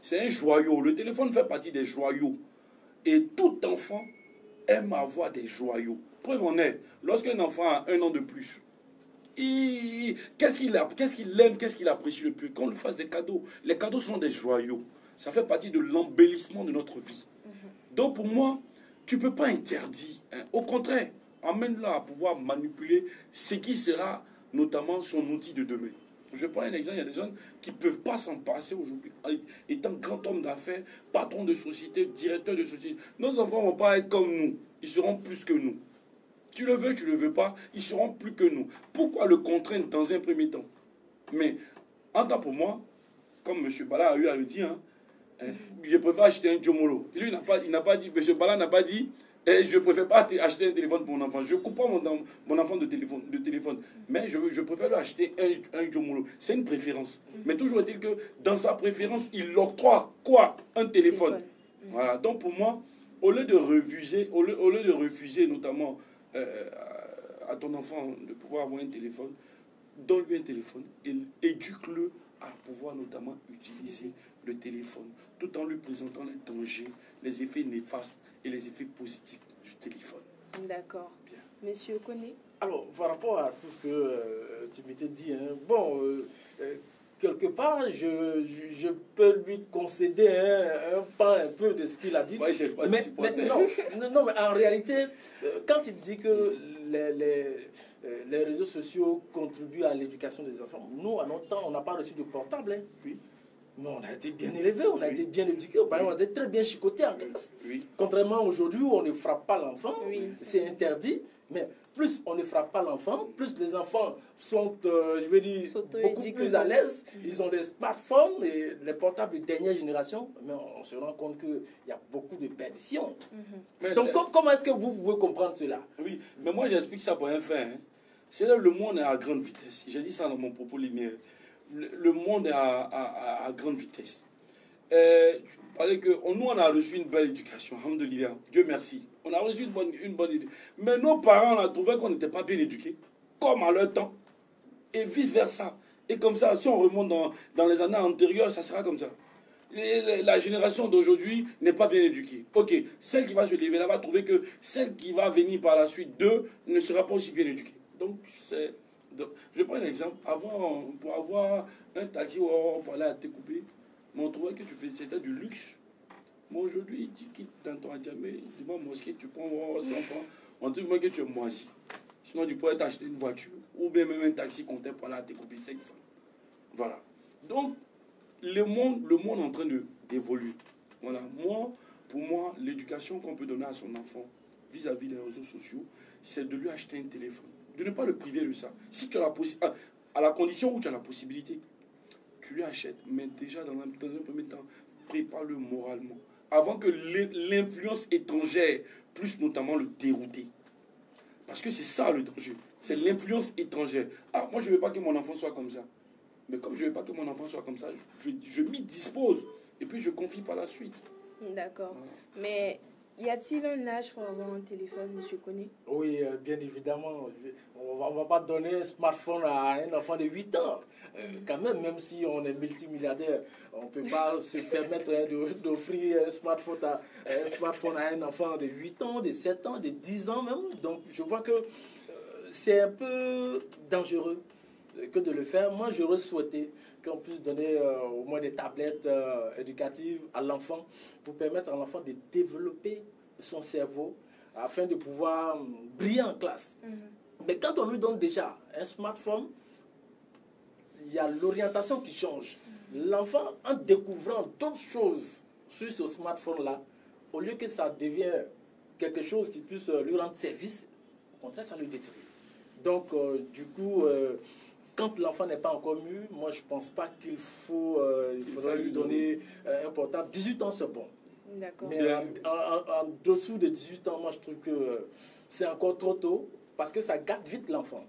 C'est un joyau. Le téléphone fait partie des joyaux. Et tout enfant aime avoir des joyaux. Preuve en est, lorsqu'un enfant a 1 an de plus, qu'est-ce qu'il aime, qu'est-ce qu'il apprécie le plus? Qu'on lui fasse des cadeaux. Les cadeaux sont des joyaux. Ça fait partie de l'embellissement de notre vie. Donc pour moi, tu ne peux pas interdire. Hein. Au contraire, amène-le à pouvoir manipuler ce qui sera notamment son outil de demain. Je prends un exemple, il y a des gens qui ne peuvent pas s'en passer aujourd'hui. Étant grand homme d'affaires, patron de société, directeur de société, nos enfants ne vont pas être comme nous. Ils seront plus que nous. Tu le veux, tu ne le veux pas, ils seront plus que nous. Pourquoi le contraindre dans un premier temps? Mais, en tant pour moi, comme M. Bala a eu à le dire, je préfère acheter un Jomolo. Lui, il n'a pas dit, M. Bala n'a pas dit, je ne préfère pas acheter un téléphone pour mon enfant. Je ne coupe pas mon enfant de téléphone. Mais je préfère lui acheter un Jomolo. C'est une préférence. Mais toujours est-il que dans sa préférence, il octroie quoi? Un téléphone. Voilà. Donc pour moi, au lieu de refuser notamment à ton enfant de pouvoir avoir un téléphone, donne-lui un téléphone et éduque-le à pouvoir notamment utiliser le téléphone, tout en lui présentant les dangers, les effets néfastes et les effets positifs du téléphone. D'accord. Bien. Monsieur Koné? Alors, par rapport à tout ce que tu m'étais dit, hein, bon, quelque part, je peux lui concéder un pan un peu de ce qu'il a dit. Ouais, mais en réalité, quand il dit que les réseaux sociaux contribuent à l'éducation des enfants, nous, à notre temps, on n'a pas reçu de portable. Hein. Oui. Mais on a été bien élevés, on a été bien éduqués. Par exemple, on a été très bien chicotés en classe. Oui. Contrairement aujourd'hui où on ne frappe pas l'enfant, c'est interdit. Mais plus on ne frappe pas l'enfant, plus les enfants sont, beaucoup plus à l'aise. Ils ont des smartphones et les portables de dernière génération. Mais on se rend compte qu'il y a beaucoup de perditions. Donc comment est-ce que vous pouvez comprendre cela? Oui, mais moi j'explique ça pour un fait. Hein. C'est là le monde est à grande vitesse. J'ai dit ça dans mon propos liminaire. Le monde est à grande vitesse. Nous, on a reçu une belle éducation, alhamdoulilah, Dieu merci. On a reçu une bonne idée. Mais nos parents, on a trouvé qu'on n'était pas bien éduqués, comme à leur temps, et vice-versa. Et comme ça, si on remonte dans les années antérieures, ça sera comme ça. La génération d'aujourd'hui n'est pas bien éduquée. Ok, celle qui va se lever là va trouver que celle qui va venir par la suite d'eux ne sera pas aussi bien éduquée. Donc, je prends un exemple. Avant, pour avoir un taxi où on parlait à Técoupé, mais on trouvait que c'était du luxe. Moi, aujourd'hui, tu quittes dans ton Adjamé, devant la mosquée, tu prends 100 francs, on te dit que tu es moisi. Sinon, tu pourrais t'acheter une voiture, ou bien même un taxi qu'on t'a pour aller à Técoupé 500. Voilà. Donc, le monde est en train d'évoluer. Voilà. Pour moi, l'éducation qu'on peut donner à son enfant vis-à-vis des réseaux sociaux, c'est de lui acheter un téléphone. De ne pas le priver de ça. Si tu as à la condition où tu as la possibilité, tu lui achètes. Mais déjà, dans un premier temps, prépare-le moralement. Avant que l'influence étrangère puisse notamment le dérouter. Parce que c'est ça le danger. C'est l'influence étrangère. Ah, moi, je ne veux pas que mon enfant soit comme ça. Mais comme je ne veux pas que mon enfant soit comme ça, je m'y dispose. Et puis, je confie par la suite. D'accord. Voilà. Mais y a-t-il un âge pour avoir un téléphone, monsieur Koné? Oui, bien évidemment. On ne va pas donner un smartphone à un enfant de 8 ans. Quand même si on est multimilliardaire, on ne peut pas se permettre d'offrir un smartphone à un enfant de 8 ans, de 7 ans, de 10 ans même. Donc, je vois que c'est un peu dangereux que de le faire. Moi, j'aurais souhaité qu'on puisse donner au moins des tablettes éducatives à l'enfant pour permettre à l'enfant de développer son cerveau afin de pouvoir briller en classe. Mais quand on lui donne déjà un smartphone, il y a l'orientation qui change. L'enfant, en découvrant d'autres choses sur ce smartphone-là, au lieu que ça devienne quelque chose qui puisse lui rendre service, au contraire, ça le détruit. Donc, du coup, quand l'enfant n'est pas encore mûr, moi, je ne pense pas qu'il faudrait lui donner un portable. 18 ans, c'est bon. Mais en dessous de 18 ans, moi, je trouve que c'est encore trop tôt parce que ça gâte vite l'enfant.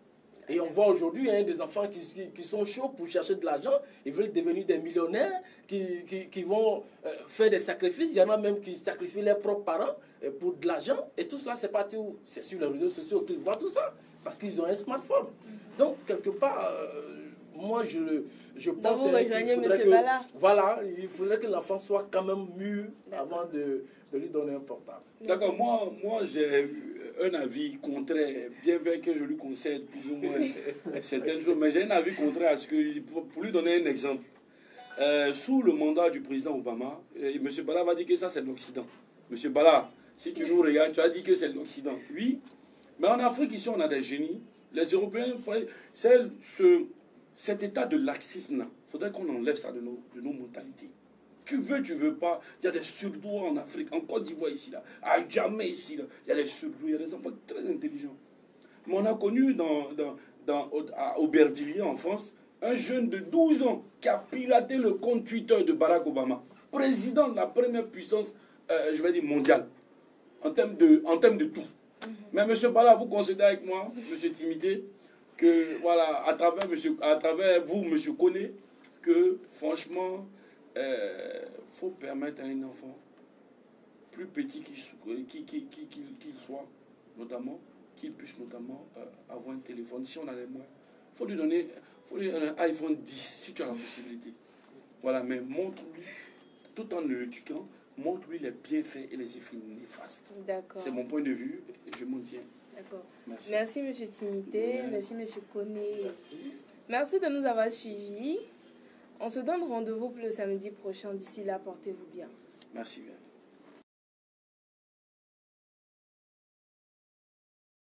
Et on voit aujourd'hui des enfants qui sont chauds pour chercher de l'argent, ils veulent devenir des millionnaires, qui vont faire des sacrifices. Il y en a même qui sacrifient leurs propres parents pour de l'argent. Et tout cela, c'est parti où? C'est sur les réseaux sociaux qu'ils voient tout ça, parce qu'ils ont un smartphone. Donc, quelque part, moi, je pense vous rejoignez qu'il faudrait M. Bala. voilà, il faudrait que l'enfant soit quand même mûr avant de lui donner un portable. D'accord, moi j'ai un avis contraire, bien vrai que je lui concède plus ou moins certaines choses, mais j'ai un avis contraire à ce que, pour lui donner un exemple, sous le mandat du président Obama, M. Bala va dire que ça c'est l'Occident. M. Bala, si tu nous regardes, tu as dit que c'est l'Occident. Oui, mais en Afrique ici on a des génies, les Européens, cet état de laxisme-là, il faudrait qu'on enlève ça de nos mentalités. Tu veux pas, il y a des surdoués en Afrique, en Côte d'Ivoire ici, là, à Djamé ici, là, il y a des surdoués, il y a des enfants très intelligents. Mais on a connu à Aubervilliers en France, un jeune de 12 ans qui a piraté le compte Twitter de Barack Obama, président de la première puissance, je vais dire mondiale, en termes de tout. Mais M. Bala, vous considérez avec moi, M. Timité, que voilà, à travers vous, M. Koné, que franchement, faut permettre à un enfant, plus petit qu'il soit, notamment, qu'il puisse notamment avoir un téléphone. Si on a les moyens, faut lui donner un iPhone 10, si tu as la possibilité. Voilà, mais montre-lui, tout en l'éduquant, montre-lui les bienfaits et les effets néfastes. D'accord. C'est mon point de vue et je m'en tiens. D'accord. Merci. Merci, M. Timité. Merci, M. Koné. Merci de nous avoir suivis. On se donne rendez-vous pour le samedi prochain. D'ici là, portez-vous bien. Merci bien.